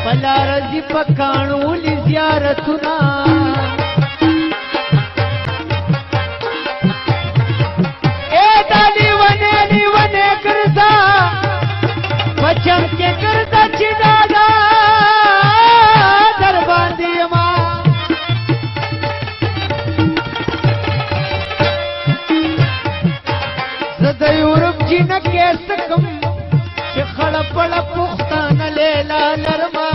پلارزی پکانو لی زیارتنا اے دا لیونے کرتا پچم کے کرتا چی دادا در باندی ما زد یورپ جی نکیستکم چی خڑپڑ پختان لیلا نرما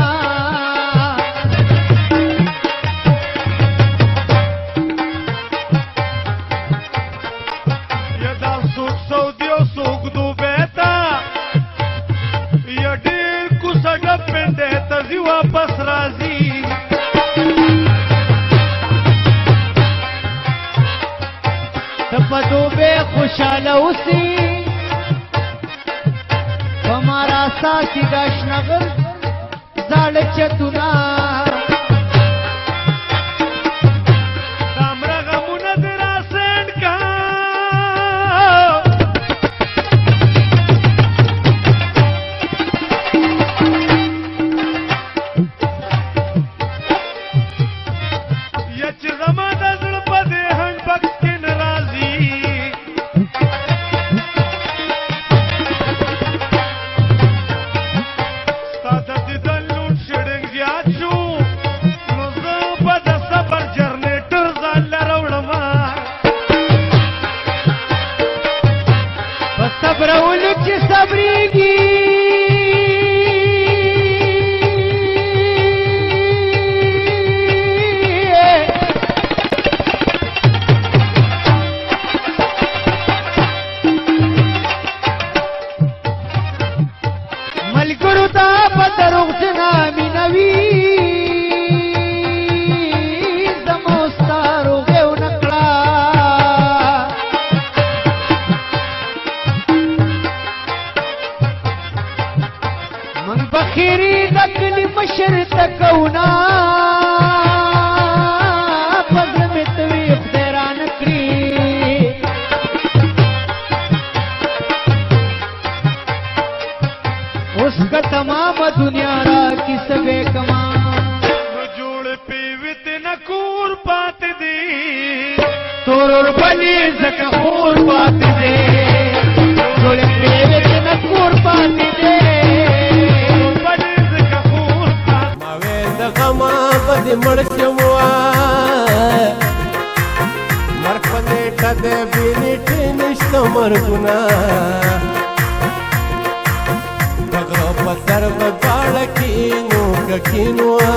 یدا سوک سعودی و سوک دو بیتا یدیر کو سگا پنڈے تزی واپس رازی تپدو بے خوشحال اسی ہمارا ساتھی داشنگر زال چتنا دامرا غمونا درا سینڈ کا یچ زما دزل پدے ہن بکن رازی صبرولو چی صبریگی ملگرو تا پتروغ جنامی نوی زموستارو غیو نکڑا من بخیری نکلی مشر تکونا پزر میں تویق دیران کری اس کا تمام دنیا را کس بے کمان جوڑ پیوت نکور پات دی تورور بلی زکا خور پات دے جوڑ پیوت نکور پات دے غما بدی مڑچموا مرپنے ٹد بینٹ نشتو مرگنا بغرو پسر بگاڑ کینو کینوا